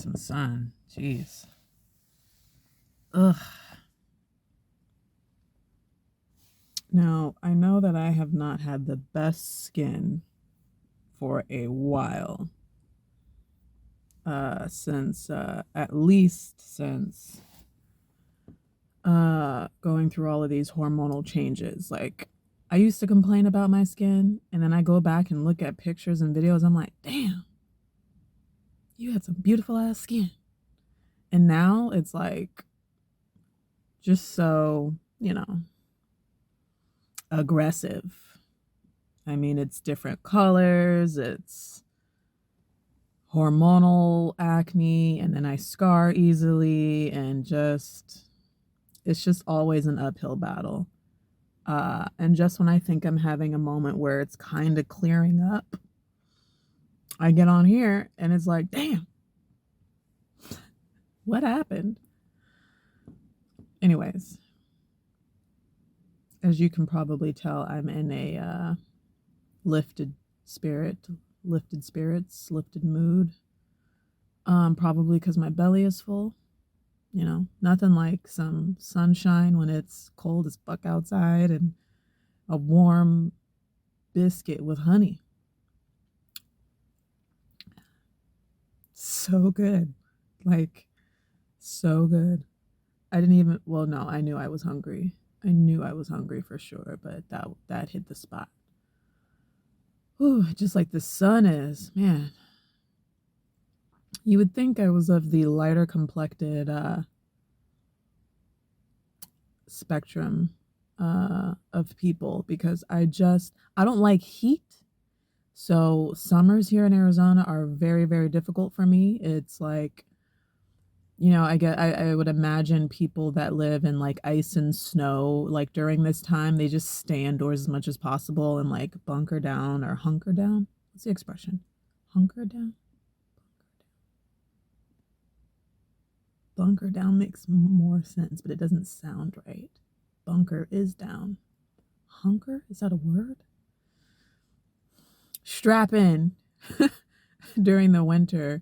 some sun. Jeez. Ugh. Now, I know that I have not had the best skin for a while. Since at least since going through all of these hormonal changes. Like, I used to complain about my skin, and then I go back and look at pictures and videos. I'm like, damn, you had some beautiful ass skin. And now it's like just so, aggressive. I mean, it's different colors, it's hormonal acne, and then I scar easily, and it's just always an uphill battle. And just when I think I'm having a moment where it's kind of clearing up, I get on here and it's like, damn, what happened? Anyways, as you can probably tell, I'm in a lifted spirits, lifted mood. Probably because my belly is full. Nothing like some sunshine when it's cold as fuck outside and a warm biscuit with honey. So good. Like, so good. I knew I was hungry. I knew I was hungry for sure, but that hit the spot. Ooh, just like the sun is, man. You would think I was of the lighter complected spectrum of people because I don't like heat. So summers here in Arizona are very, very difficult for me. It's like, I would imagine people that live in like ice and snow, like during this time, they just stay indoors as much as possible and like bunker down or hunker down. What's the expression? Hunker down? Bunker down makes more sense, but it doesn't sound right. Bunker is down. Hunker? Is that a word? Strap in during the winter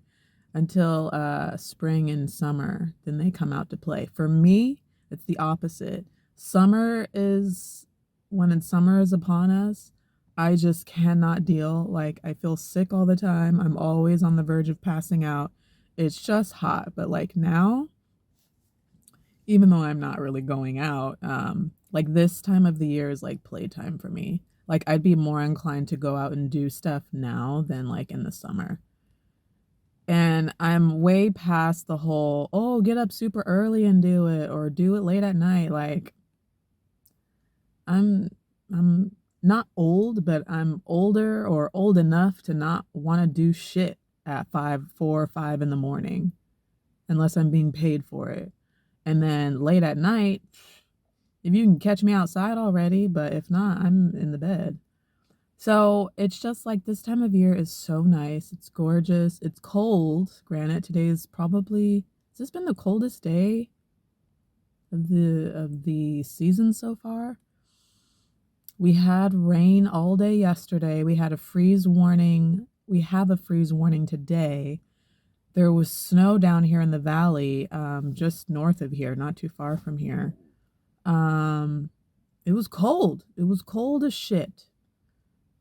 until spring and summer. Then they come out to play. For me, it's the opposite. Summer is when summer is upon us. I just cannot deal. Like, I feel sick all the time. I'm always on the verge of passing out. It's just hot. But like now, even though I'm not really going out, like this time of the year is like playtime for me. Like, I'd be more inclined to go out and do stuff now than like in the summer. And I'm way past the whole, oh, get up super early and do it or do it late at night. Like, I'm not old, but I'm older or old enough to not want to do shit at 4 or 5 in the morning unless I'm being paid for it. And then late at night, if you can catch me outside already, but if not, I'm in the bed. So it's just like this time of year is so nice. It's gorgeous. It's cold. Granted, has this been the coldest day of the season so far? We had rain all day yesterday. We had a freeze warning. We have a freeze warning today. There was snow down here in the valley, just north of here, not too far from here. It was cold. It was cold as shit.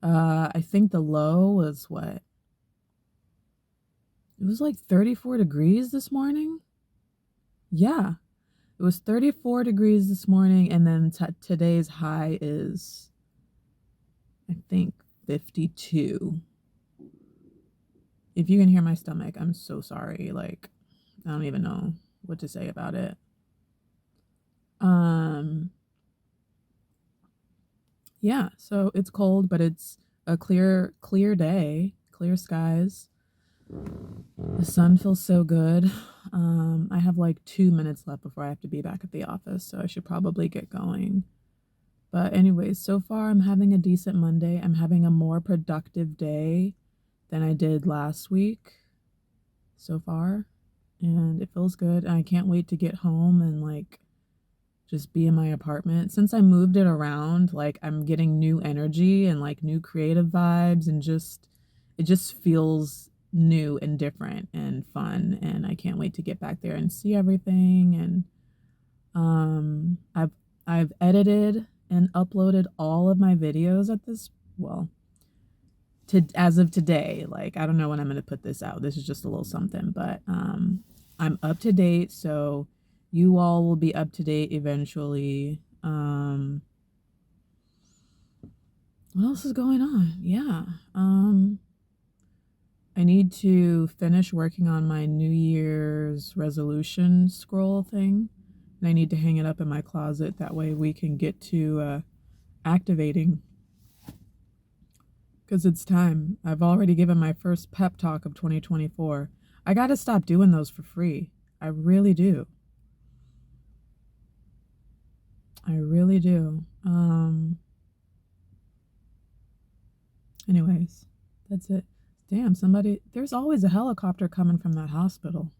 I think the low was what? It was like 34 degrees this morning. Yeah, it was 34 degrees this morning, and then today's high is, I think, 52. If you can hear my stomach, I'm so sorry. Like, I don't even know what to say about it. Yeah, so it's cold, but it's a clear day, clear skies. The sun feels so good. I have like 2 minutes left before I have to be back at the office, so I should probably get going. But anyways, so far I'm having a decent Monday. I'm having a more productive day than I did last week so far, and it feels good. And I can't wait to get home and like just be in my apartment. Since I moved it around, like I'm getting new energy and like new creative vibes, and it just feels new and different and fun, and I can't wait to get back there and see everything. And I've edited and uploaded all of my videos at this, well, to as of today. Like, I don't know when I'm going to put this out. This is just a little something, but I'm up to date, so you all will be up to date eventually. What else is going on? Yeah. I need to finish working on my New Year's resolution scroll thing, and I need to hang it up in my closet. That way we can get to activating, because it's time. I've already given my first pep talk of 2024. I got to stop doing those for free. I really do. I really do. Anyways, that's it. Damn, there's always a helicopter coming from that hospital.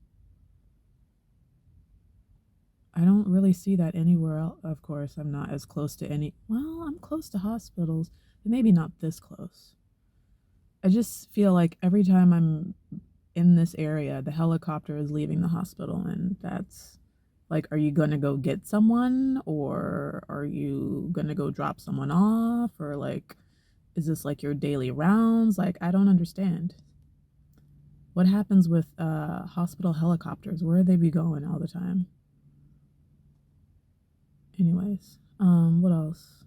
I don't really see that anywhere else. Of course, I'm not as close to well, I'm close to hospitals, but maybe not this close. I just feel like every time I'm in this area, the helicopter is leaving the hospital, and that's like, are you going to go get someone, or are you going to go drop someone off, or like, is this like your daily rounds? Like, I don't understand. What happens with hospital helicopters? Where they be going all the time? Anyways, what else?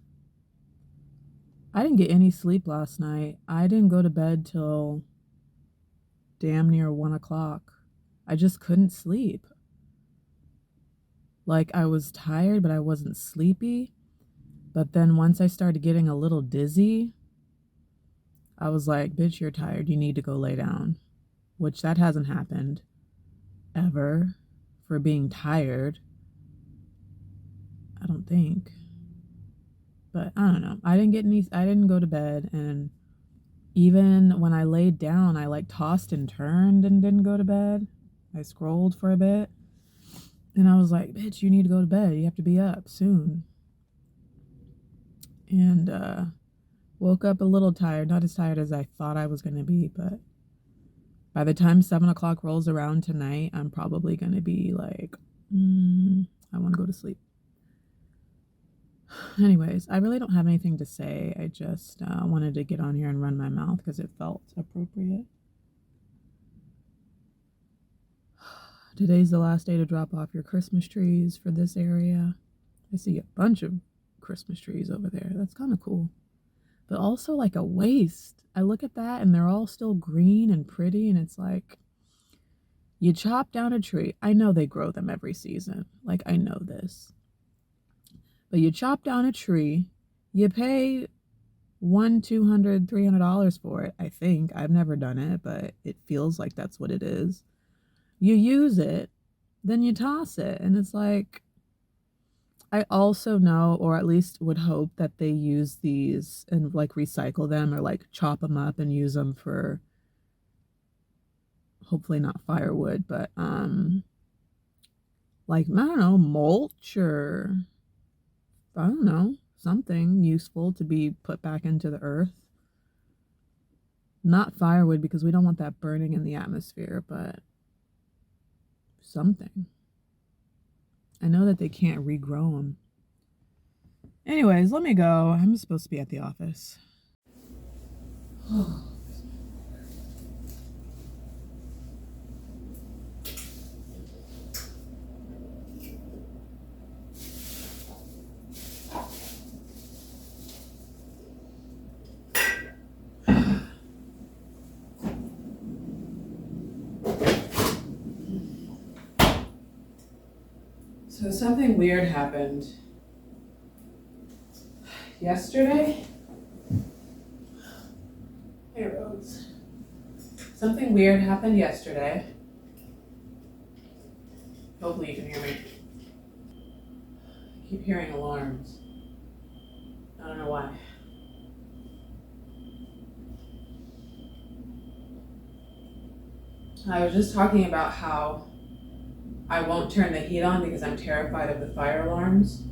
I didn't get any sleep last night. I didn't go to bed till damn near 1 o'clock. I just couldn't sleep. Like, I was tired, but I wasn't sleepy. But then once I started getting a little dizzy, I was like, bitch, you're tired. You need to go lay down. Which that hasn't happened ever for being tired. I don't think. But I don't know. I didn't go to bed, and even when I laid down, I like tossed and turned and didn't go to bed. I scrolled for a bit. And I was like, bitch, you need to go to bed. You have to be up soon. And woke up a little tired. Not as tired as I thought I was going to be, but by the time 7 o'clock rolls around tonight, I'm probably going to be like, I want to go to sleep. Anyways, I really don't have anything to say. I just wanted to get on here and run my mouth because it felt appropriate. Today's the last day to drop off your Christmas trees for this area. I see a bunch of Christmas trees over there. That's kind of cool. But also like a waste. I look at that and they're all still green and pretty, and it's like, you chop down a tree. I know they grow them every season. Like, I know this. But you chop down a tree, you pay $100, $200, $300 for it, I think. I've never done it, but it feels like that's what it is. You use it, then you toss it. And it's like, I also know, or at least would hope, that they use these and like recycle them, or like chop them up and use them for, hopefully not firewood, but like, I don't know, mulch, or I don't know, something useful to be put back into the earth. Not firewood, because we don't want that burning in the atmosphere, but something. I know that they can't regrow them. Anyways, let me go. I'm supposed to be at the office. So something weird happened yesterday. Hey, Rose. Something weird happened yesterday. Hopefully you can hear me. I keep hearing alarms. I don't know why. I was just talking about how I won't turn the heat on because I'm terrified of the fire alarms.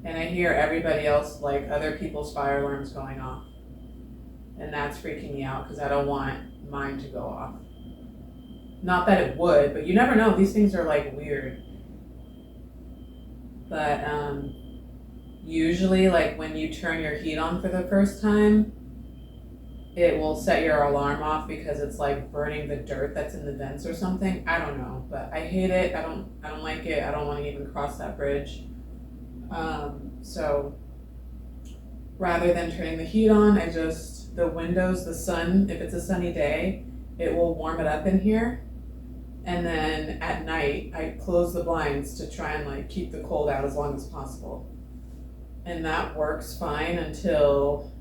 And I hear everybody else, like other people's fire alarms, going off. And that's freaking me out because I don't want mine to go off. Not that it would, but you never know. These things are like weird. But usually, like when you turn your heat on for the first time, it will set your alarm off because it's like burning the dirt that's in the vents or something. I don't know, but I hate it. I don't like it. I don't want to even cross that bridge. So rather than turning the heat on, the windows, the sun, if it's a sunny day, it will warm it up in here. And then at night, I close the blinds to try and like keep the cold out as long as possible. And that works fine until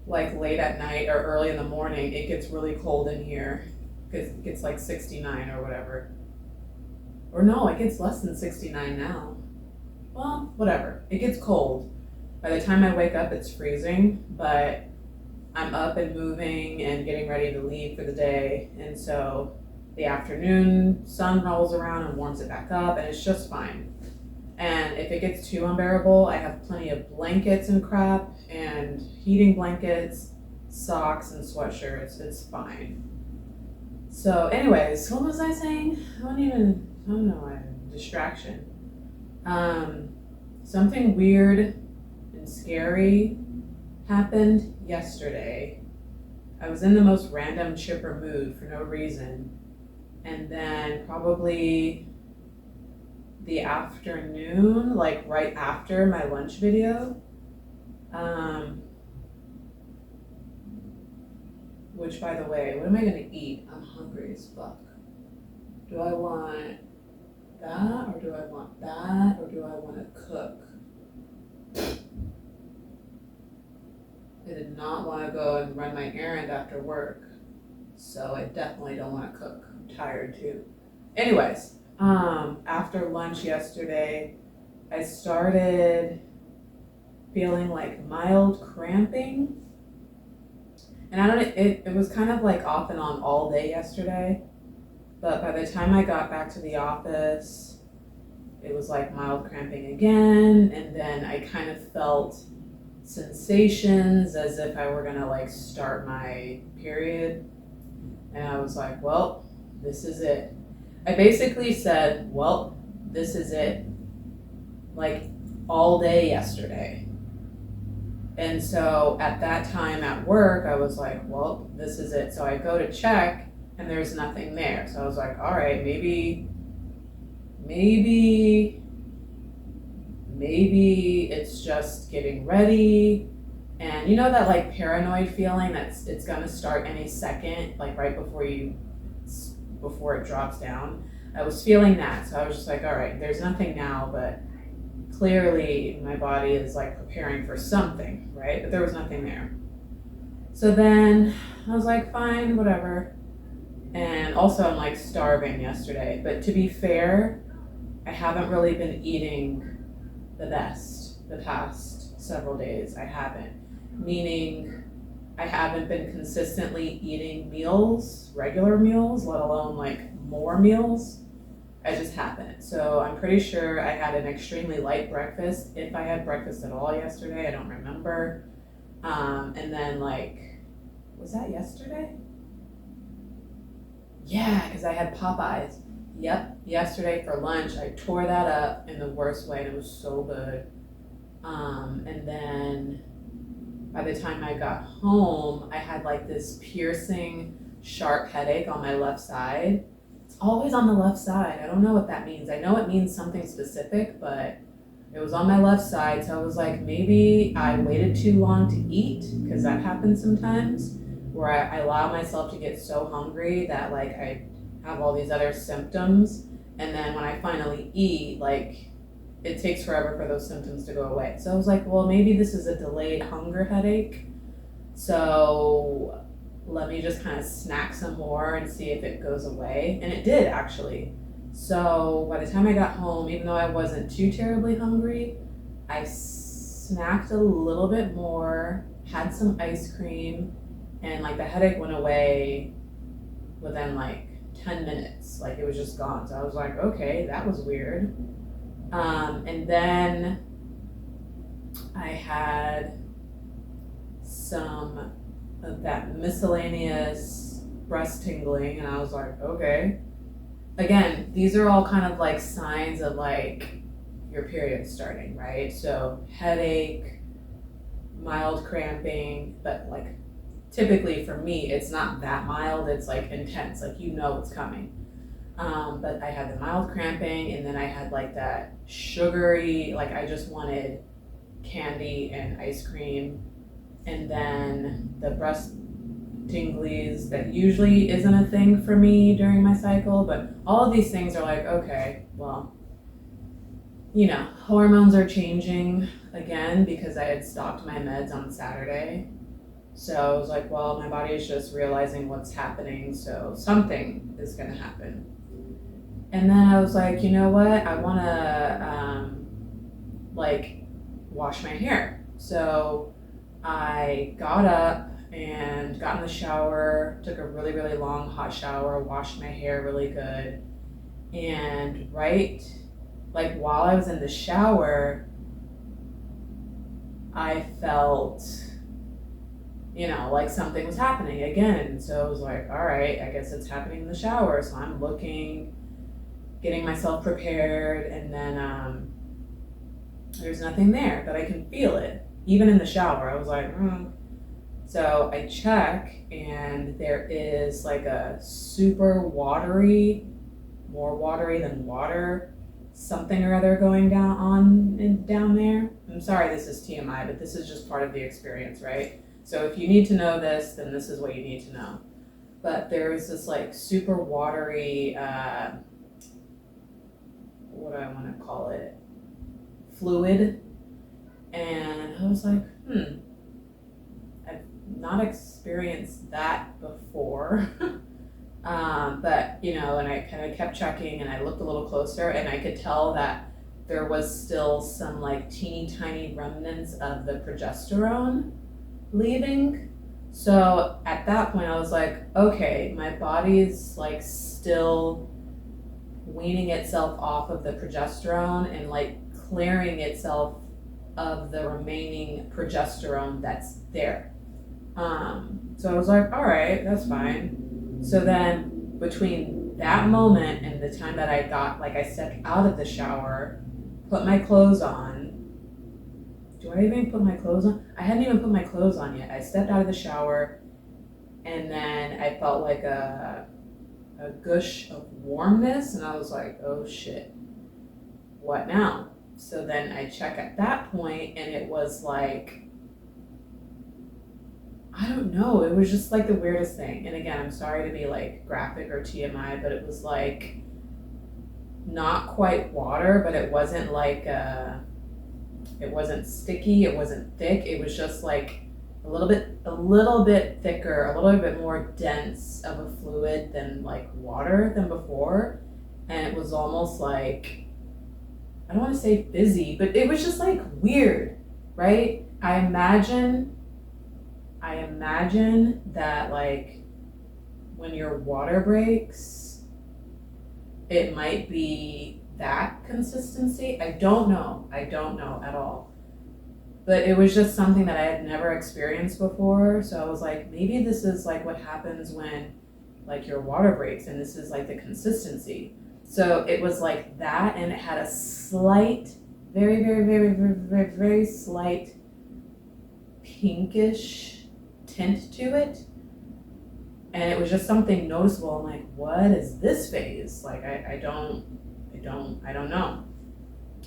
like late at night or early in the morning. It gets really cold in here because it gets like 69 or whatever. Or no, it gets less than 69 now. Well, whatever. It gets cold. By the time I wake up, it's freezing, but I'm up and moving and getting ready to leave for the day. And so the afternoon sun rolls around and warms it back up, and it's just fine. And if it gets too unbearable, I have plenty of blankets and crap and heating blankets, socks and sweatshirts. It's fine. So anyways, what was I saying? I don't know, distraction. Something weird and scary happened yesterday. I was in the most random chipper mood for no reason. And then probably the afternoon, like right after my lunch video, which by the way, what am I gonna eat? I'm hungry as fuck. Do I want that, or do I want that, or do I want to cook? I did not want to go and run my errand after work, so I definitely don't want to cook. I'm tired too. Anyways, after lunch yesterday, I started feeling like mild cramping. And it was kind of like off and on all day yesterday. But by the time I got back to the office, it was like mild cramping again. And then I kind of felt sensations as if I were gonna like start my period. And I was like, well, this is it. I basically said, well, this is it, like all day yesterday. And so at that time at work, I was like, well, this is it. So I go to check and there's nothing there. So I was like, all right, maybe it's just getting ready. And you know that like paranoid feeling it's gonna start any second, like right before it drops down. I was feeling that. So I was just like, all right, there's nothing now, but clearly my body is like preparing for something, right? But there was nothing there. So then I was like, fine, whatever. And also I'm like starving yesterday. But to be fair, I haven't really been eating the best the past several days. I haven't. Meaning I haven't been consistently eating meals, regular meals, let alone like more meals. I just haven't. So I'm pretty sure I had an extremely light breakfast, if I had breakfast at all yesterday. I don't remember. And then like, was that yesterday? Yeah, because I had Popeyes. Yep, yesterday for lunch. I tore that up in the worst way, and it was so good. And then by the time I got home, I had like this piercing, sharp headache on my left side. It's always on the left side. I don't know what that means. I know it means something specific, but it was on my left side. So I was like, maybe I waited too long to eat, because that happens sometimes, where I allow myself to get so hungry that like I have all these other symptoms. And then when I finally eat, like it takes forever for those symptoms to go away. So I was like, well, maybe this is a delayed hunger headache. So let me just kind of snack some more and see if it goes away. And it did, actually. So by the time I got home, even though I wasn't too terribly hungry, I snacked a little bit more, had some ice cream, and like the headache went away within like 10 minutes. Like it was just gone. So I was like, okay, that was weird. And then I had some of that miscellaneous breast tingling, and I was like, okay. Again, these are all kind of like signs of like your period starting, right? So headache, mild cramping, but like typically for me, it's not that mild, it's like intense, like you know it's coming. But I had the mild cramping, and then I had like that sugary, like I just wanted candy and ice cream, and then the breast tinglies that usually isn't a thing for me during my cycle, but all of these things are like, okay, well, you know, hormones are changing again because I had stopped my meds on Saturday. So I was like, well, my body is just realizing what's happening, so something is gonna happen. And then I was like, you know what? I wanna like wash my hair. So I got up and got in the shower, took a really, really long hot shower, washed my hair really good. And right, like while I was in the shower, I felt, you know, like something was happening again. So I was like, all right, I guess it's happening in the shower. So I'm looking, getting myself prepared, and then there's nothing there, but I can feel it. Even in the shower, I was like, So I check, and there is like a super watery, more watery than water, something or other going down there. I'm sorry, this is TMI, but this is just part of the experience, right? So if you need to know this, then this is what you need to know. But there is this like super watery, what do I want to call it? Fluid. And I was like, I've not experienced that before. But, you know, and I kind of kept checking, and I looked a little closer, and I could tell that there was still some like teeny tiny remnants of the progesterone leaving. So at that point I was like, okay, my body's like still weaning itself off of the progesterone and like clearing itself of the remaining progesterone that's there. So I was like, all right, that's fine. So then between that moment and the time that I got, like I stepped out of the shower, put my clothes on. Do I even put my clothes on? I hadn't even put my clothes on yet. I stepped out of the shower, and then I felt like a gush of warmness, and I was like, oh shit, what now? So then I check at that point, and it was like, I don't know, it was just like the weirdest thing. And again, I'm sorry to be like graphic or TMI, but it was like not quite water, but it wasn't like it wasn't sticky, it wasn't thick, it was just like a little bit thicker, a little bit more dense of a fluid than like water than before. And it was almost like, I don't want to say fizzy, but it was just like weird, right? I imagine that like when your water breaks, it might be that consistency. I don't know at all. But it was just something that I had never experienced before. So I was like, maybe this is like what happens when like your water breaks, and this is like the consistency. So it was like that, and it had a slight, very, very, very, very, very, very slight pinkish tint to it. And it was just something noticeable. I'm like, what is this phase? Like, I don't know.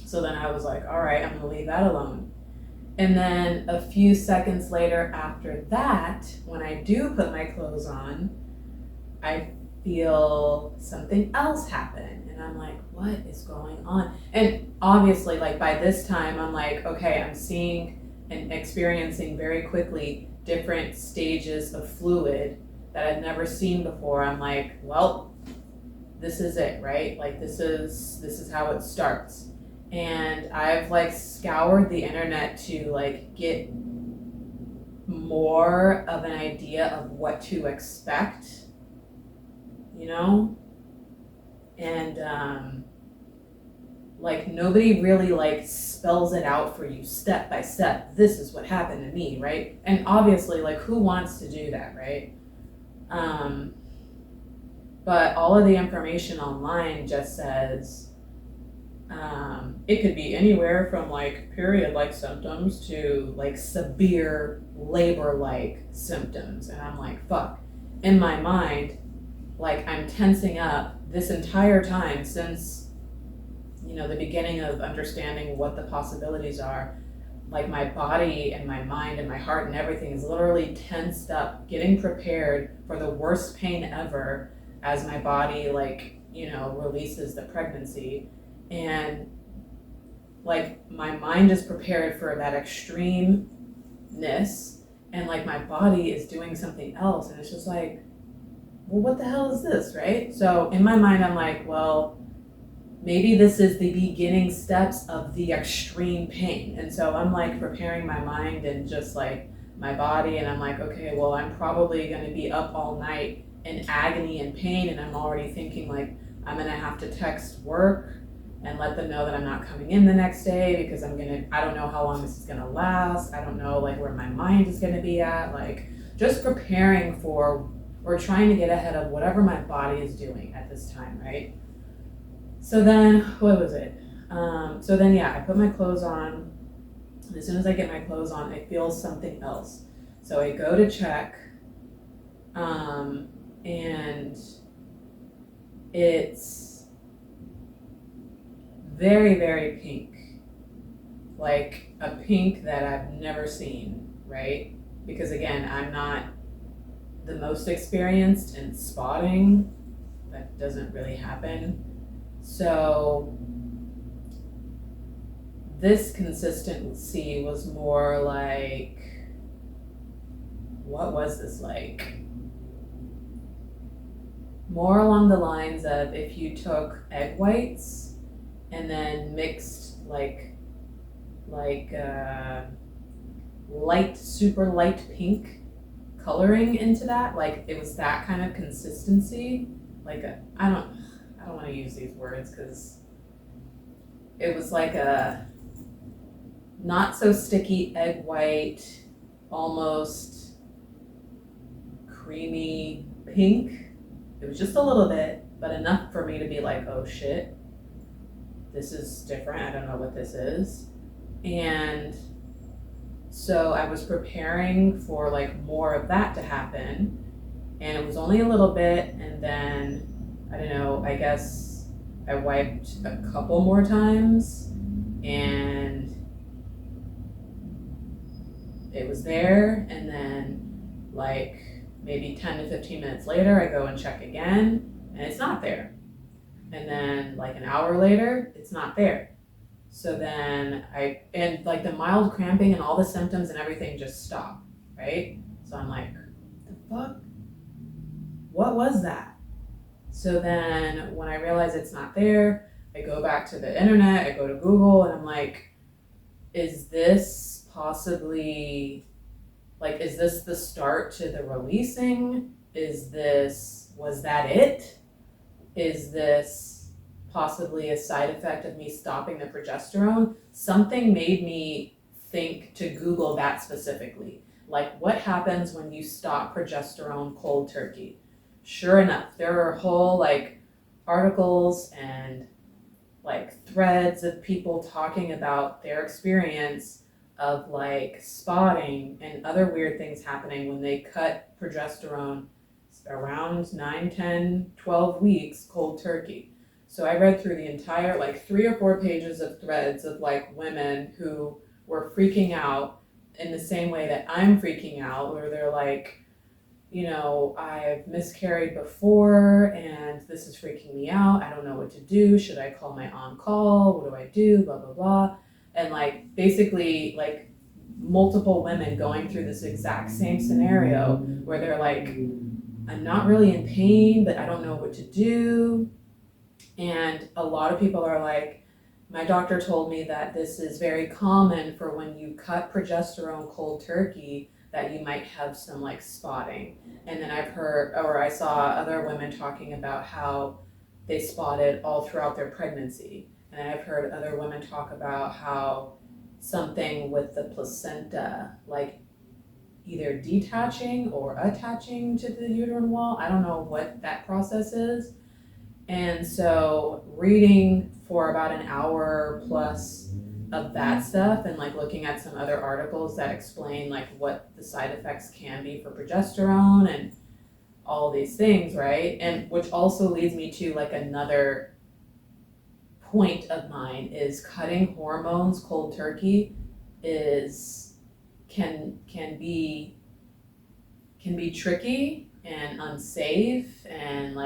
So then I was like, all right, I'm gonna leave that alone. And then a few seconds later after that, when I do put my clothes on, I feel something else happen. And I'm like, what is going on? And obviously, like by this time, I'm like, okay, I'm seeing and experiencing very quickly different stages of fluid that I've never seen before. I'm like, well, this is it, right? Like this is how it starts. And I've like scoured the internet to like get more of an idea of what to expect, you know? And like nobody really like spells it out for you step by step. This is what happened to me, right? And obviously, like who wants to do that, right? But all of the information online just says it could be anywhere from like period-like symptoms to like severe labor-like symptoms. And I'm like, fuck. In my mind, like I'm tensing up this entire time since, you know, the beginning of understanding what the possibilities are. Like my body and my mind and my heart and everything is literally tensed up, getting prepared for the worst pain ever as my body, like, you know, releases the pregnancy. And like my mind is prepared for that extremeness, and like my body is doing something else. And it's just like, well, what the hell is this, right? So in my mind, I'm like, well, maybe this is the beginning steps of the extreme pain. And so I'm like preparing my mind and just like my body, and I'm like, okay, well, I'm probably going to be up all night in agony and pain. And I'm already thinking like I'm going to have to text work and let them know that I'm not coming in the next day because I don't know how long this is going to last. I don't know like where my mind is going to be at. Like just preparing for or trying to get ahead of whatever my body is doing at this time, right? So then, what was it? Yeah, I put my clothes on. And as soon as I get my clothes on, I feel something else. So I go to check, and it's very, very pink. Like a pink that I've never seen, right? Because again, I'm not the most experienced in spotting. That doesn't really happen. So this consistency was more like, what was this like? More along the lines of if you took egg whites and then mixed like light, super light pink coloring into that. Like it was that kind of consistency. Like I don't want to use these words because it was like a not so sticky egg white, almost creamy pink. It was just a little bit, but enough for me to be like, oh shit, this is different. I don't know what this is. And so I was preparing for like more of that to happen. And it was only a little bit. And then, I don't know, I guess I wiped a couple more times and it was there. And then like maybe 10 to 15 minutes later, I go and check again and it's not there. And then like an hour later, it's not there. So then and like the mild cramping and all the symptoms and everything just stopped, right? So I'm like, the fuck? What was that? So then when I realize it's not there, I go back to the internet, I go to Google, and I'm like, is this possibly, like, is this the start to the releasing? Was that it? Is this possibly a side effect of me stopping the progesterone? Something made me think to Google that specifically. Like, what happens when you stop progesterone cold turkey? Sure enough, there are whole like articles and like threads of people talking about their experience of like spotting and other weird things happening when they cut progesterone around 9, 10, 12 weeks cold turkey. So I read through the entire like 3 or 4 pages of threads of like women who were freaking out in the same way that I'm freaking out, where they're like, you know, I've miscarried before and this is freaking me out. I don't know what to do. Should I call my on-call? What do I do? Blah, blah, blah. And like basically like multiple women going through this exact same scenario where they're like, I'm not really in pain, but I don't know what to do. And a lot of people are like, my doctor told me that this is very common for when you cut progesterone cold turkey, that you might have some like spotting. And then I've heard, or I saw other women talking about how they spotted all throughout their pregnancy. And I've heard other women talk about how something with the placenta, like either detaching or attaching to the uterine wall. I don't know what that process is. And so reading for about an hour plus of that stuff and like looking at some other articles that explain like what the side effects can be for progesterone and all these things, right? And which also leads me to like another point of mine is cutting hormones cold turkey is can be tricky and unsafe, and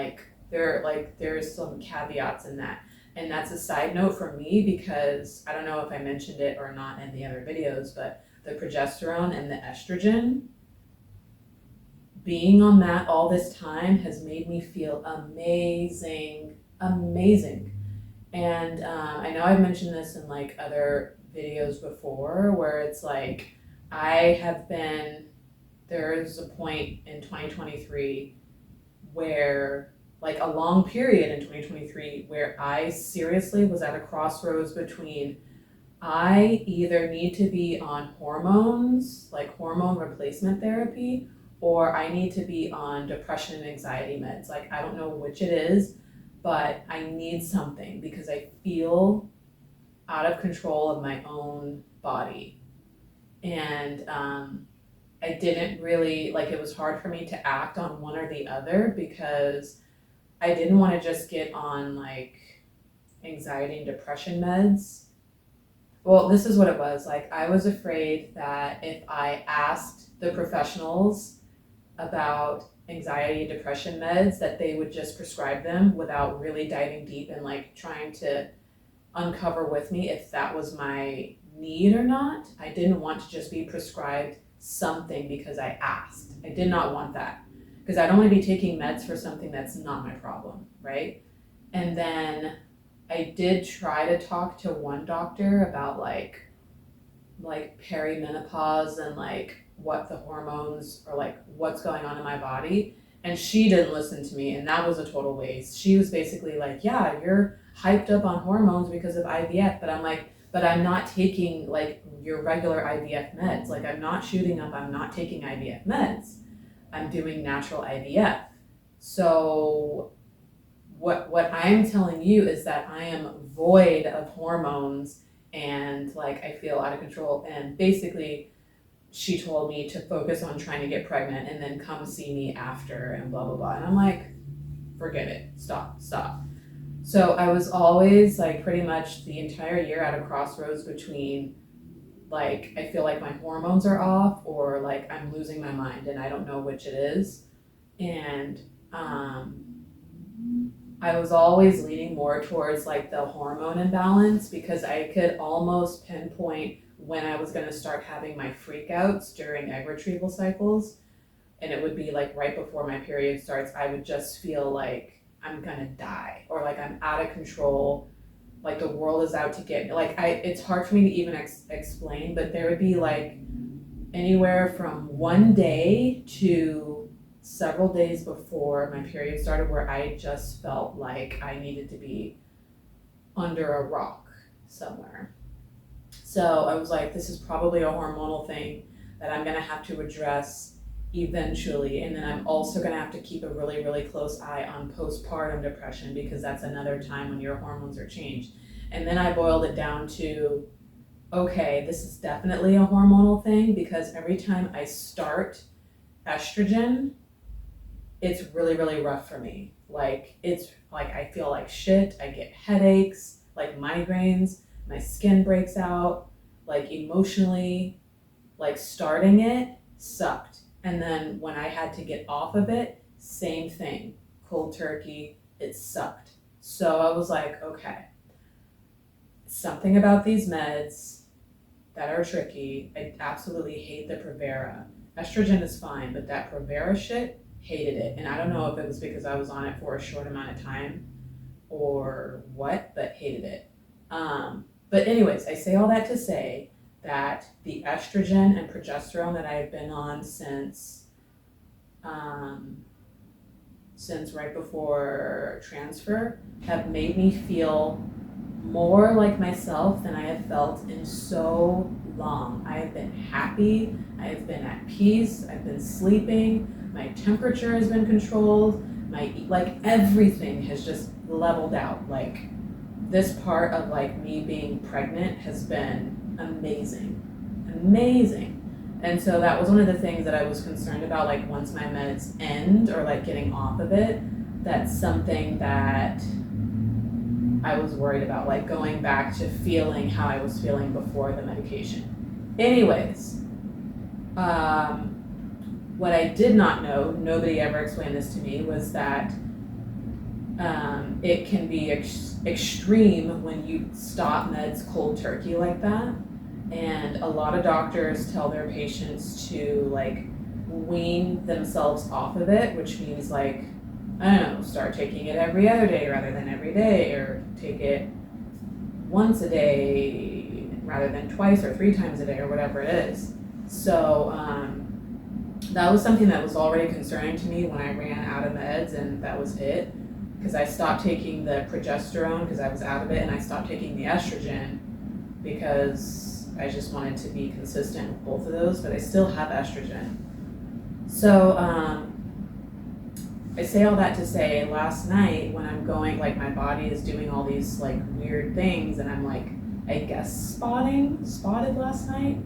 there's some caveats in that. And that's a side note for me because I don't know if I mentioned it or not in the other videos, but the progesterone and the estrogen, being on that all this time has made me feel amazing, amazing. And I know I've mentioned this in like other videos before where it's like I have been, there's a point in 2023 where, like a long period in 2023, where I seriously was at a crossroads between I either need to be on hormones, like hormone replacement therapy, or I need to be on depression and anxiety meds. Like, I don't know which it is, but I need something because I feel out of control of my own body. And I didn't really, like, it was hard for me to act on one or the other because I didn't want to just get on like anxiety and depression meds. Well, this is what it was. Like, I was afraid that if I asked the professionals about anxiety and depression meds, that they would just prescribe them without really diving deep and like trying to uncover with me if that was my need or not. I didn't want to just be prescribed something because I asked. I did not want that because I don't want to be taking meds for something that's not my problem, right? And then I did try to talk to one doctor about like perimenopause and like what the hormones or like what's going on in my body, and she didn't listen to me, and that was a total waste. She was basically like, yeah, you're hyped up on hormones because of IVF, but I'm like, but I'm not taking like your regular IVF meds. Like, I'm not shooting up, I'm not taking IVF meds. I'm doing natural IVF. So what I'm telling you is that I am void of hormones and like I feel out of control. And basically she told me to focus on trying to get pregnant and then come see me after and blah blah blah. And I'm like, forget it. Stop. So I was always like pretty much the entire year at a crossroads between like I feel like my hormones are off or like I'm losing my mind and I don't know which it is. And I was always leaning more towards like the hormone imbalance because I could almost pinpoint when I was going to start having my freakouts during egg retrieval cycles. And it would be like right before my period starts, I would just feel like I'm going to die or like I'm out of control. Like the world is out to get me. Like it's hard for me to even explain, but there would be like anywhere from one day to several days before my period started where I just felt like I needed to be under a rock somewhere. So I was like, this is probably a hormonal thing that I'm gonna have to address eventually. And then I'm also gonna have to keep a really, really close eye on postpartum depression because that's another time when your hormones are changed. And then I boiled it down to, okay, this is definitely a hormonal thing because every time I start estrogen, it's really, really rough for me. Like, it's like I feel like shit. I get headaches, like migraines, my skin breaks out, like emotionally, like starting it sucked. And then when I had to get off of it, same thing, cold turkey, it sucked. So I was like, okay, something about these meds that are tricky. I absolutely hate the Provera. Estrogen is fine, but that Provera shit, hated it. And I don't know if it was because I was on it for a short amount of time or what, but hated it. But anyways, I say all that to say that the estrogen and progesterone that I have been on since right before transfer have made me feel more like myself than I have felt in so long. I have been happy, I have been at peace, I've been sleeping, my temperature has been controlled, like everything has just leveled out. Like this part of like me being pregnant has been amazing. And so that was one of the things that I was concerned about, like once my meds end or like getting off of it, that's something that I was worried about, like going back to feeling how I was feeling before the medication. Anyways, what I did not know, nobody ever explained this to me, was that it can be extreme when you stop meds cold turkey like that. And a lot of doctors tell their patients to like wean themselves off of it, which means like, I don't know, start taking it every other day rather than every day, or take it once a day rather than twice or 3 times a day or whatever it is. So that was something that was already concerning to me when I ran out of meds, and that was it. Because I stopped taking the progesterone because I was out of it, and I stopped taking the estrogen because I just wanted to be consistent with both of those, but I still have estrogen. So I say all that to say, last night when I'm going, like my body is doing all these like weird things, and I'm like, I guess spotted last night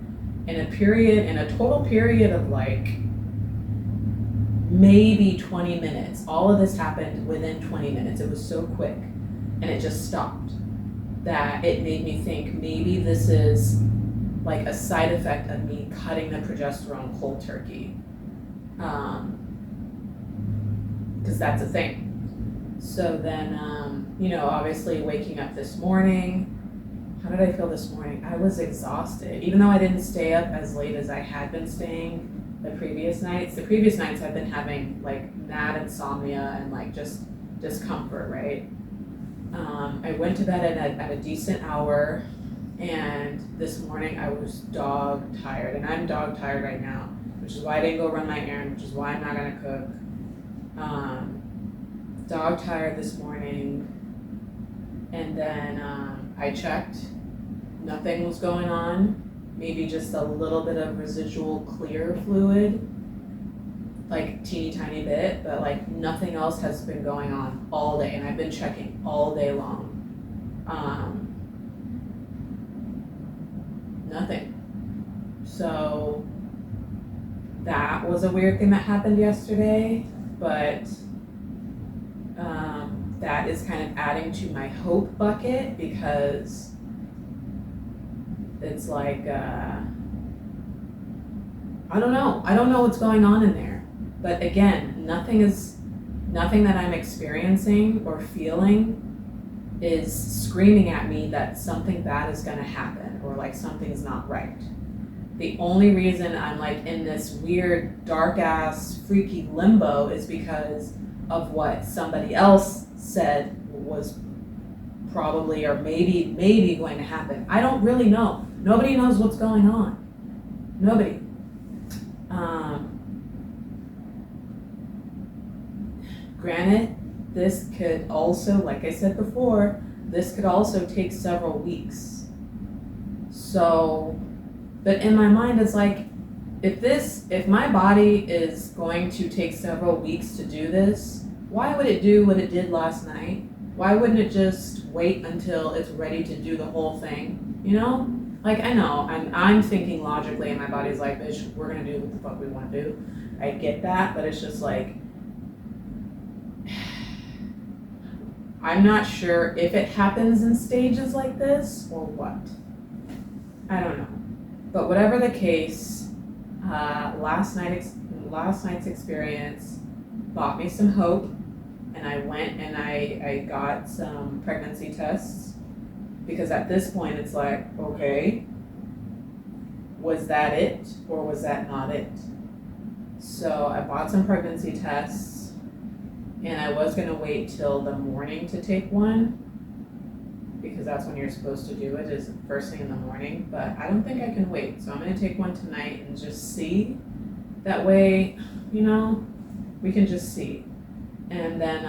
in a total period of like maybe 20 minutes. All of this happened within 20 minutes. It was so quick, and it just stopped. That it made me think maybe this is like a side effect of me cutting the progesterone cold turkey. Because that's a thing. So then, obviously waking up this morning, how did I feel this morning? I was exhausted. Even though I didn't stay up as late as I had been staying the previous nights. The previous nights I've been having like mad insomnia and like just discomfort, right? I went to bed at a decent hour, and this morning I was dog tired, and I'm dog tired right now, which is why I didn't go run my errand, which is why I'm not gonna cook. Dog tired this morning, and then I checked, nothing was going on, maybe just a little bit of residual clear fluid, like teeny tiny bit, but like nothing else has been going on all day, and I've been checking all day long. Nothing. So that was a weird thing that happened yesterday, but that is kind of adding to my hope bucket, because it's like, I don't know what's going on in there. But again, nothing that I'm experiencing or feeling is screaming at me that something bad is gonna happen or like something's not right. The only reason I'm like in this weird, dark ass, freaky limbo is because of what somebody else said was probably or maybe going to happen. I don't really know. Nobody knows what's going on. Nobody. Granted, this could also, like I said before, this could also take several weeks. So, but in my mind, it's like, if my body is going to take several weeks to do this, why would it do what it did last night? Why wouldn't it just wait until it's ready to do the whole thing? You know? Like, I know, I'm thinking logically, and my body's like, bitch, we're gonna do what the fuck we want to do. I get that, but it's just like, I'm not sure if it happens in stages like this or what. I don't know. But whatever the case, last night's experience brought me some hope, and I went and I got some pregnancy tests, because at this point it's like, okay, was that it or was that not it? So I bought some pregnancy tests, and I was gonna wait till the morning to take one, because that's when you're supposed to do it, is first thing in the morning, but I don't think I can wait. So I'm gonna take one tonight and just see. That way, we can just see. And then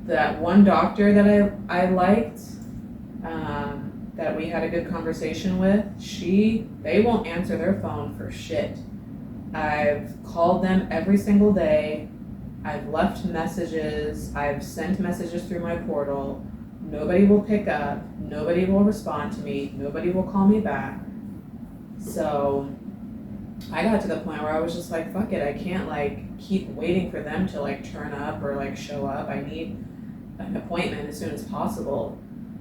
that one doctor that I liked, that we had a good conversation with, they won't answer their phone for shit. I've called them every single day. I've left messages. I've sent messages through my portal. Nobody will pick up. Nobody will respond to me. Nobody will call me back. So I got to the point where I was just like, fuck it. I can't like keep waiting for them to like turn up or like show up. I need an appointment as soon as possible.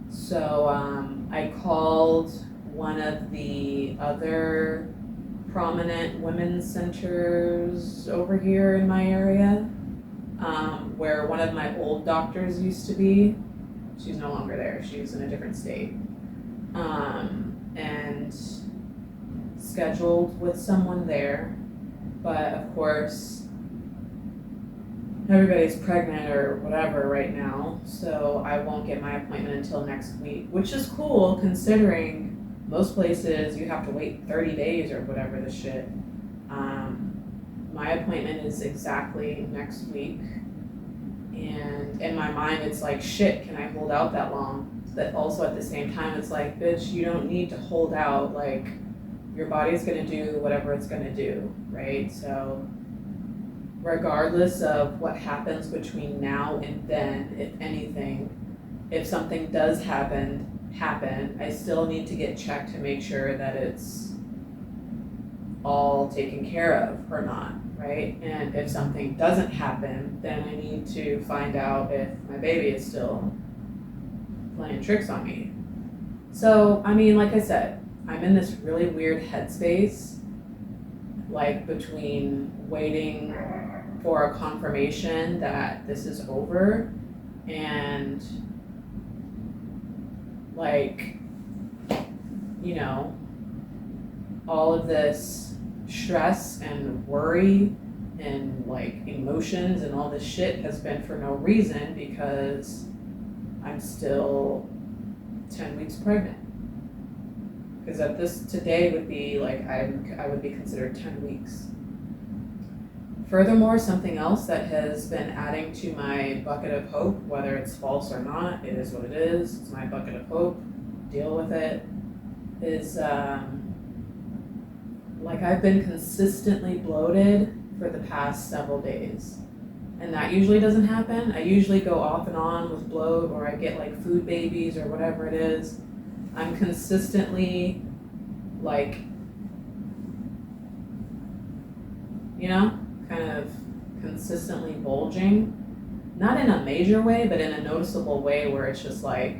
So I called one of the other prominent women's centers over here in my area, where one of my old doctors used to be. She's no longer there. She's in a different state. And scheduled with someone there. But of course, everybody's pregnant or whatever right now, so I won't get my appointment until next week, which is cool considering most places you have to wait 30 days or whatever the shit. My appointment is exactly next week, and in my mind it's like, shit, can I hold out that long? But also at the same time it's like, bitch, you don't need to hold out. Like, your body's gonna do whatever it's gonna do, right? So regardless of what happens between now and then, if anything, if something does happen, I still need to get checked to make sure that it's all taken care of or not, right? And if something doesn't happen, then I need to find out if my baby is still playing tricks on me. So, I mean, like I said, I'm in this really weird headspace, like between waiting for a confirmation that this is over and like, you know, all of this stress and worry and like emotions and all this shit has been for no reason because I'm still 10 weeks pregnant. Because at this today would be like I would be considered 10 weeks. Furthermore, something else that has been adding to my bucket of hope, whether it's false or not, it is what it is. It's my bucket of hope. Deal with it. Is like I've been consistently bloated for the past several days. And that usually doesn't happen. I usually go off and on with bloat, or I get like food babies or whatever it is. I'm consistently like, you know, kind of consistently bulging. Not in a major way, but in a noticeable way where it's just like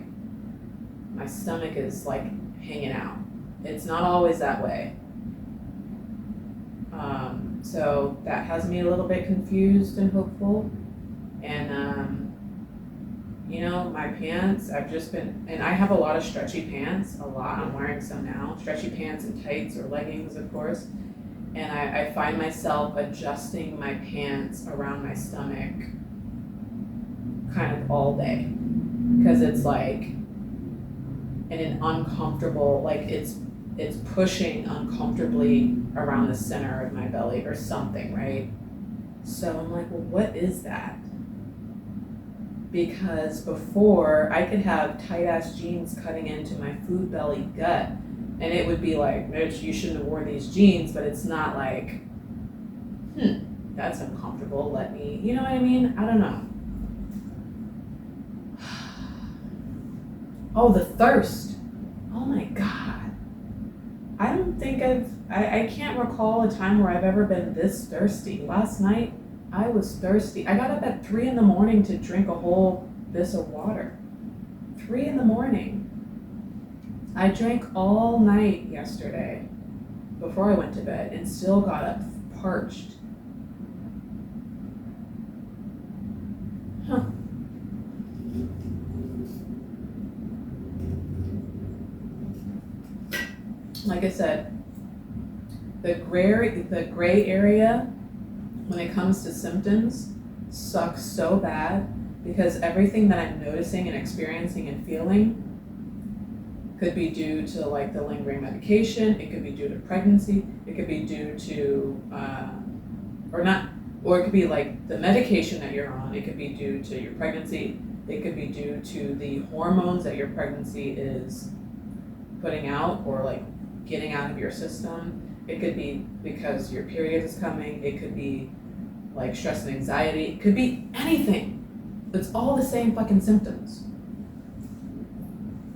my stomach is like hanging out. It's not always that way. So that has me a little bit confused and hopeful. And you know, my pants, I've just been, and I have a lot of stretchy pants, a lot, I'm wearing some now, stretchy pants and tights or leggings, of course. And I find myself adjusting my pants around my stomach kind of all day. Because it's like in an uncomfortable, like it's pushing uncomfortably around the center of my belly or something, right? So I'm like, well, what is that? Because before I could have tight ass jeans cutting into my food belly gut, and it would be like, Mitch, you shouldn't have worn these jeans, but it's not like, that's uncomfortable, let me, you know what I mean? I don't know. Oh, the thirst. Oh my God. I don't think I can't recall a time where I've ever been this thirsty. Last night, I was thirsty. I got up at 3 a.m. to drink a whole this of water. 3 a.m. I drank all night yesterday before I went to bed and still got up parched. Huh. Like I said, the gray area when it comes to symptoms sucks so bad because everything that I'm noticing and experiencing and feeling could be due to like the lingering medication, it could be due to pregnancy, it could be due to, or it could be like the medication that you're on, it could be due to your pregnancy, It could be due to the hormones that your pregnancy is putting out or like getting out of your system. It could be because your period is coming. It could be like stress and anxiety. It could be anything. It's all the same fucking symptoms.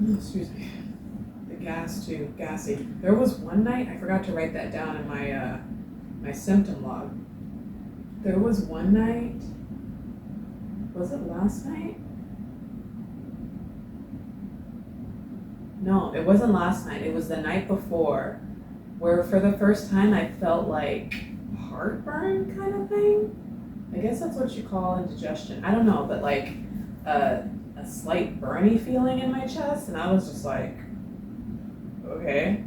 Oh, excuse me. The gas too, gassy. There was one night, I forgot to write that down in my my symptom log. There was one night, was it last night? No, it wasn't last night. It was the night before, where for the first time I felt like heartburn kind of thing. I guess that's what you call indigestion. I don't know, but like a slight burny feeling in my chest, and I was just like, okay.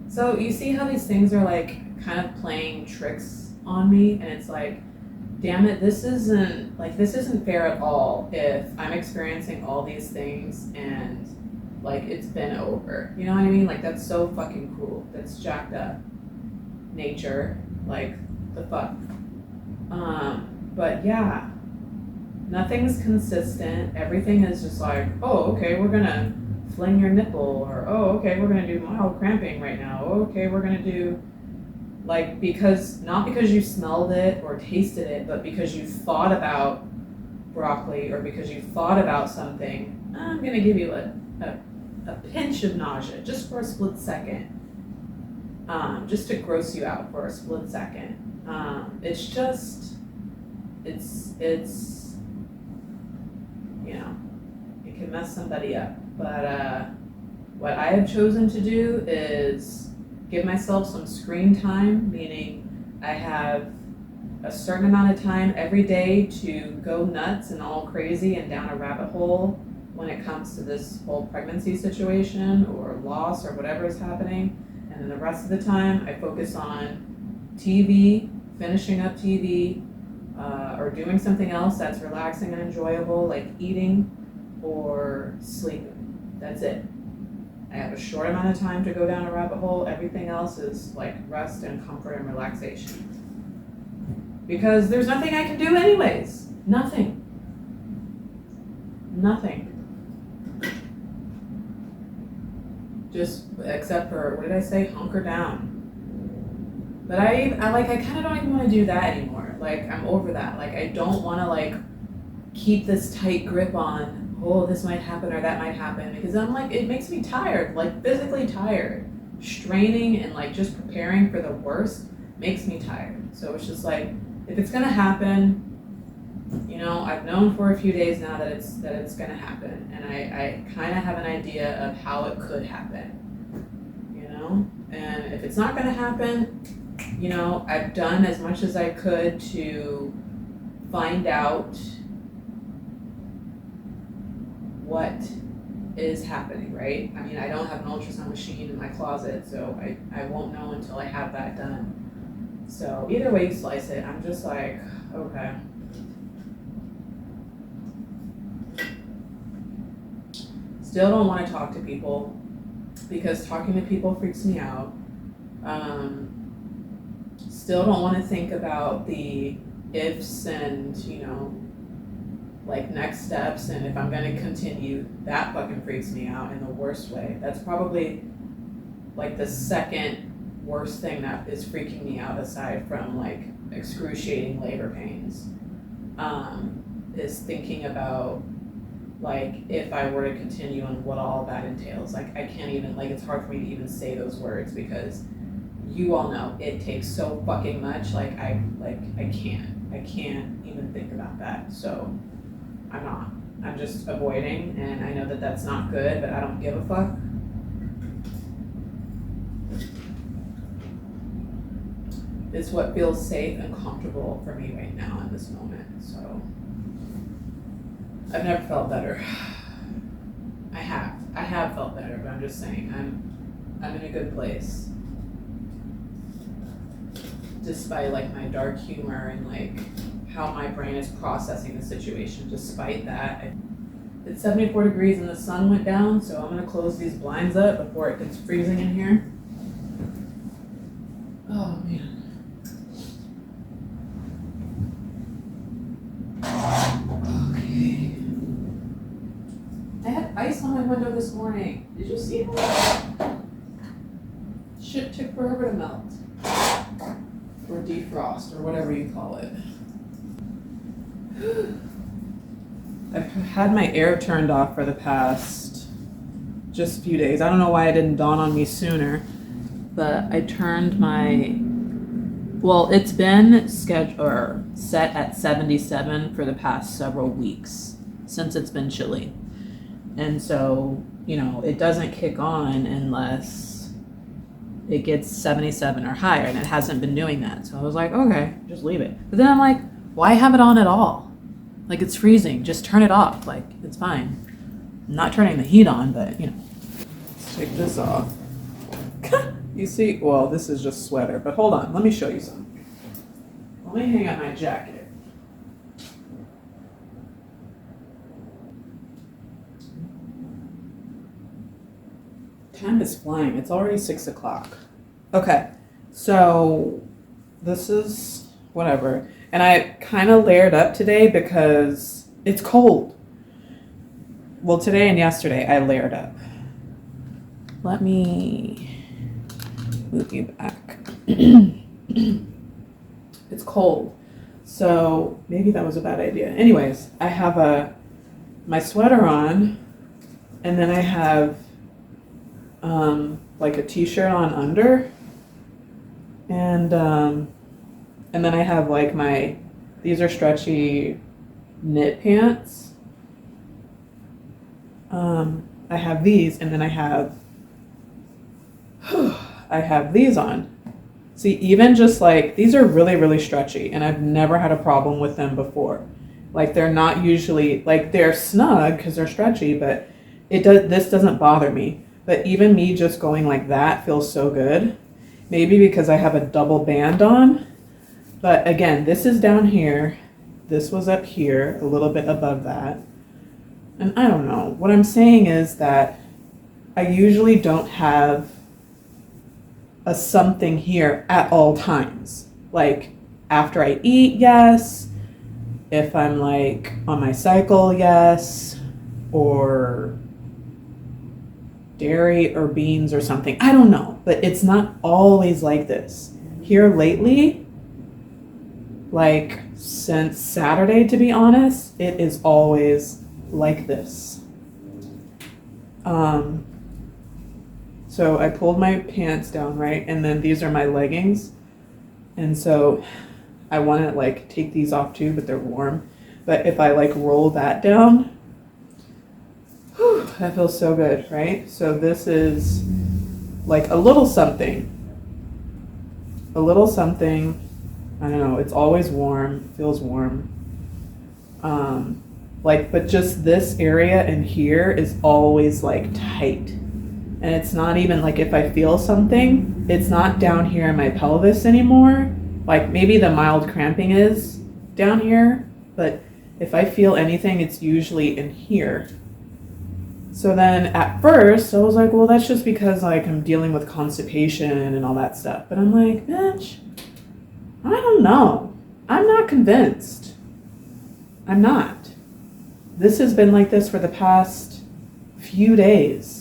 So you see how these things are like kind of playing tricks on me, and it's like, damn it, this isn't fair at all if I'm experiencing all these things and like it's been over. You know what I mean? Like that's so fucking cool. That's jacked up. Nature, like the fuck. But yeah, nothing's consistent. Everything is just like, oh, okay, we're gonna fling your nipple, or oh, okay, we're gonna do mild cramping right now. Oh, okay, we're gonna do like, because not because you smelled it or tasted it, but because you thought about broccoli or because you thought about something. I'm gonna give you a pinch of nausea just for a split second, just to gross you out for a split second. It's just, it's you know, it can mess somebody up. But what I have chosen to do is give myself some screen time, meaning I have a certain amount of time every day to go nuts and all crazy and down a rabbit hole when it comes to this whole pregnancy situation or loss or whatever is happening. And then the rest of the time I focus on TV, finishing up TV, or doing something else that's relaxing and enjoyable, like eating or sleeping. That's it. I have a short amount of time to go down a rabbit hole. Everything else is like rest and comfort and relaxation. Because there's nothing I can do anyways. Nothing. Just except for, what did I say? Hunker down. But I kind of don't even want to do that anymore. Like, I'm over that. Like, I don't want to like keep this tight grip on, oh, this might happen or that might happen, because I'm like, it makes me tired, like physically tired. Straining and like just preparing for the worst makes me tired. So it's just like, if it's gonna happen, you know, I've known for a few days now that it's gonna happen, and I kind of have an idea of how it could happen, you know. And if it's not gonna happen, you know, I've done as much as I could to find out what is happening, right? I mean, I don't have an ultrasound machine in my closet, so I won't know until I have that done. So either way you slice it, I'm just like, okay. Still don't want to talk to people because talking to people freaks me out. Still don't want to think about the ifs and, you know, like next steps and if I'm going to continue. That fucking freaks me out in the worst way. That's probably like the second worst thing that is freaking me out, aside from like excruciating labor pains, is thinking about like if I were to continue and what all that entails. Like I can't even, like, it's hard for me to even say those words because you all know it takes so fucking much. Like I can't even think about that. So I'm just avoiding, and I know that that's not good, but I don't give a fuck. It's what feels safe and comfortable for me right now in this moment. So I've never felt better. I have felt better, but I'm just saying I'm in a good place. Despite like my dark humor and like how my brain is processing the situation, despite that, it's 74 degrees and the sun went down, so I'm gonna close these blinds up before it gets freezing in here. Oh man. Okay. this morning. Did you see that? Shit took forever to melt. Or defrost, or whatever you call it. I've had my air turned off for the past just few days. I don't know why it didn't dawn on me sooner, but I turned my, well, it's been scheduled or set at 77 for the past several weeks since it's been chilly. And so, you know, it doesn't kick on unless it gets 77 or higher, and it hasn't been doing that. So I was like, okay, just leave it. But then I'm like, why have it on at all? Like, it's freezing. Just turn it off. Like, it's fine. I'm not turning the heat on, but, you know. Let's take this off. You see, well, this is just sweater, but hold on. Let me show you something. Let me hang up my jacket. Time is flying. It's already 6 o'clock. Okay, so this is whatever. And I kind of layered up today because it's cold. Well, today and yesterday I layered up. Let me move you back. It's cold. So maybe that was a bad idea. Anyways, I have my sweater on, and then I have like a t-shirt on under, and then I have like these are stretchy knit pants. I have these, and then I have these on. See, even just like, these are really, really stretchy, and I've never had a problem with them before. Like, they're not usually, like, they're snug because they're stretchy, but this doesn't bother me. But even me just going like that feels so good. Maybe because I have a double band on. But again, this is down here. This was up here, a little bit above that. And I don't know. What I'm saying is that I usually don't have a something here at all times. Like, after I eat, yes. If I'm like on my cycle, yes. Or dairy or beans or something. I don't know, but it's not always like this. Here lately, like since Saturday, to be honest, it is always like this. So I pulled my pants down, right? And then these are my leggings. And so I want to like take these off too, but they're warm. But if I like roll that down, whew, that feels so good, right? So this is like a little something. A little something. I don't know. It's always warm. Feels warm. But just this area in here is always like tight. And it's not even like if I feel something, it's not down here in my pelvis anymore. Like maybe the mild cramping is down here, but if I feel anything, it's usually in here. So then at first I was like, well, that's just because like I'm dealing with constipation and all that stuff. But I'm like, bitch, I don't know. I'm not convinced. I'm not. This has been like this for the past few days.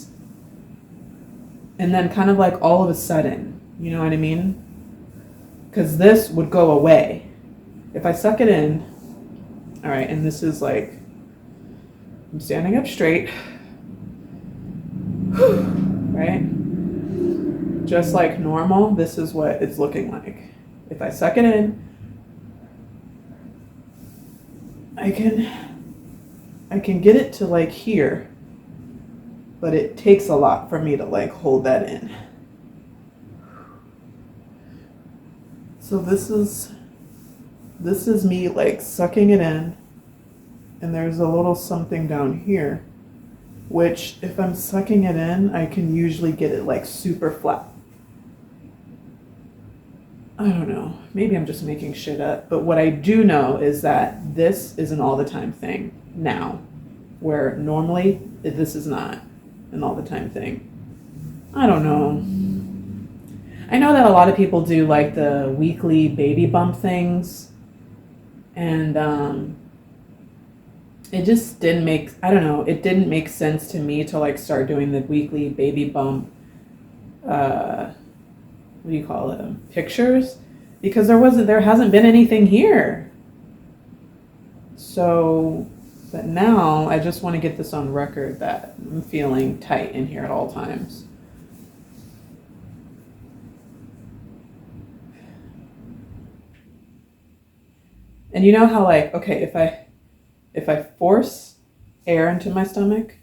And then kind of like all of a sudden, you know what I mean? Because this would go away. If I suck it in, all right, and this is like, I'm standing up straight. Right? Just like normal, this is what it's looking like. If I suck it in, I can get it to like here, but it takes a lot for me to like hold that in. So this is me like sucking it in, and there's a little something down here, which if I'm sucking it in, I can usually get it like super flat. I don't know. Maybe I'm just making shit up. But what I do know is that this is an all the time thing now, where normally this is not an all the time thing. I don't know. I know that a lot of people do like the weekly baby bump things. And it just didn't make, I don't know, it didn't make sense to me to like start doing the weekly baby bump, what do you call them, pictures, because there hasn't been anything here. So, but now I just want to get this on record that I'm feeling tight in here at all times. And you know how like, okay, if I force air into my stomach,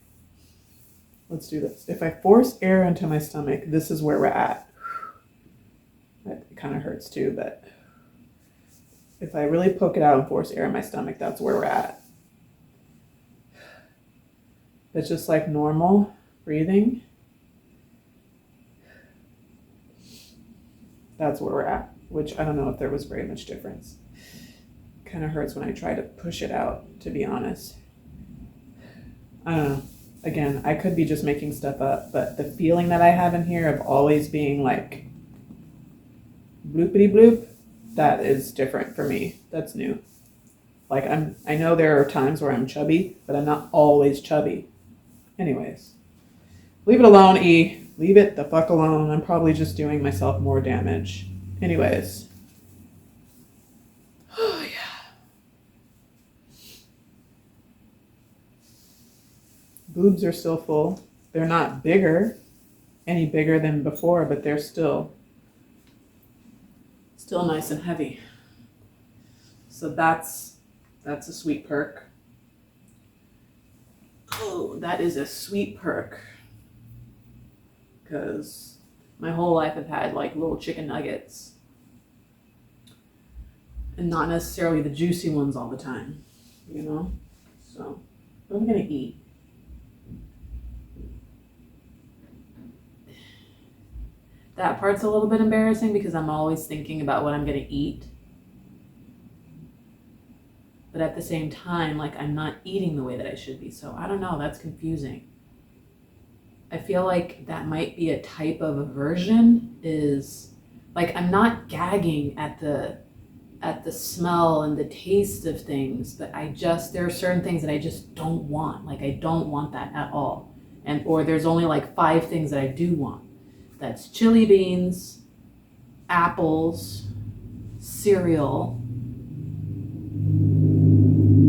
let's do this. If I force air into my stomach, this is where we're at. It kind of hurts too, but if I really poke it out and force air in my stomach, that's where we're at. It's just like normal breathing. That's where we're at, which I don't know if there was very much difference. Kind of hurts when I try to push it out, to be honest. I don't know. Again, I could be just making stuff up, but the feeling that I have in here of always being like bloopity bloop, that is different for me. That's new. Like I know there are times where I'm chubby, but I'm not always chubby. Anyways, leave it alone, E. Leave it the fuck alone. I'm probably just doing myself more damage. Anyways. Oh, yeah. Boobs are still full. They're not any bigger than before, but they're still nice and heavy. So that's a sweet perk. Oh, that is a sweet perk. Because my whole life I've had like little chicken nuggets. And not necessarily the juicy ones all the time, you know? So, what am I gonna eat? That part's a little bit embarrassing because I'm always thinking about what I'm gonna eat. But at the same time, like I'm not eating the way that I should be. So I don't know, that's confusing. I feel like that might be a type of aversion, is like I'm not gagging at the smell and the taste of things, but there are certain things that I just don't want. Like I don't want that at all. Or there's only like 5 things that I do want. That's chili beans, apples, cereal,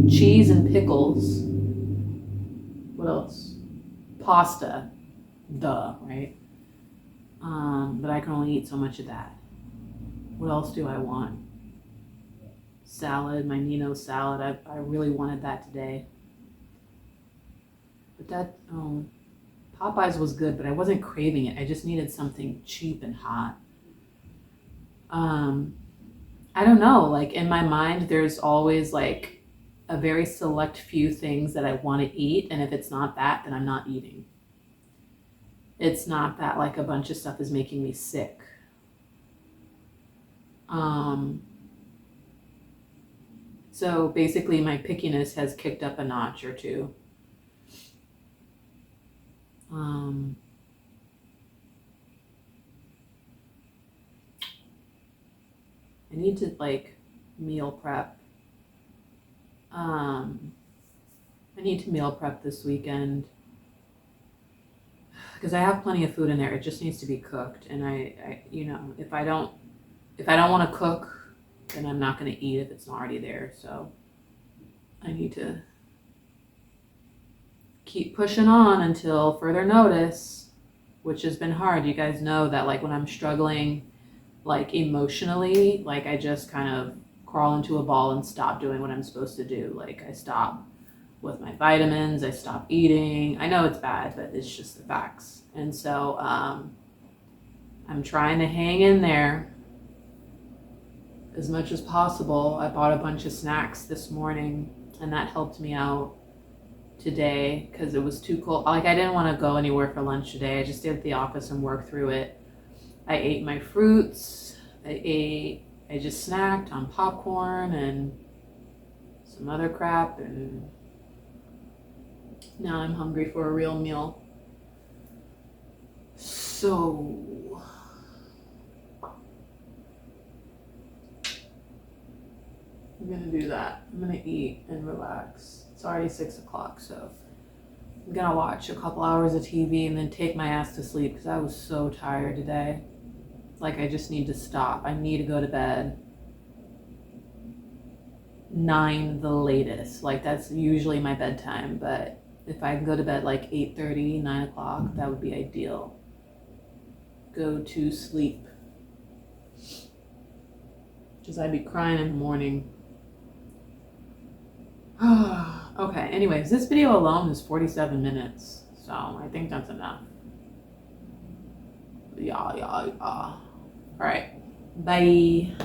cheese and pickles. What else? Pasta. Duh, right? But I can only eat so much of that. What else do I want? Salad, my Nino salad. I really wanted that today. But Popeyes was good, but I wasn't craving it. I just needed something cheap and hot. I don't know, like in my mind, there's always like a very select few things that I want to eat. And if it's not that, then I'm not eating. It's not that like a bunch of stuff is making me sick. So basically my pickiness has kicked up a notch or two. I need to like meal prep. I need to meal prep this weekend because I have plenty of food in there. It just needs to be cooked. And I if I don't want to cook, then I'm not going to eat if it's not already there. So I need to keep pushing on until further notice, which has been hard. You guys know that like when I'm struggling like emotionally, like I just kind of crawl into a ball and stop doing what I'm supposed to do. Like I stop with my vitamins, I stop eating. I know it's bad, but it's just the facts. And so I'm trying to hang in there as much as possible. I bought a bunch of snacks this morning and that helped me out today because it was too cold. Like I didn't want to go anywhere for lunch today. I just stayed at the office and worked through it. I ate my fruits. I just snacked on popcorn and some other crap, and now I'm hungry for a real meal. So I'm gonna do that. I'm gonna eat and relax. It's already 6 o'clock, so I'm gonna watch a couple hours of TV and then take my ass to sleep because I was so tired today. Like, I just need to stop. I need to go to bed 9 the latest. Like, that's usually my bedtime, but if I can go to bed like 8:30, 9 o'clock, that would be ideal. Go to sleep. Because I'd be crying in the morning. Okay, anyways, this video alone is 47 minutes, so I think that's enough. Yeah. All right, bye.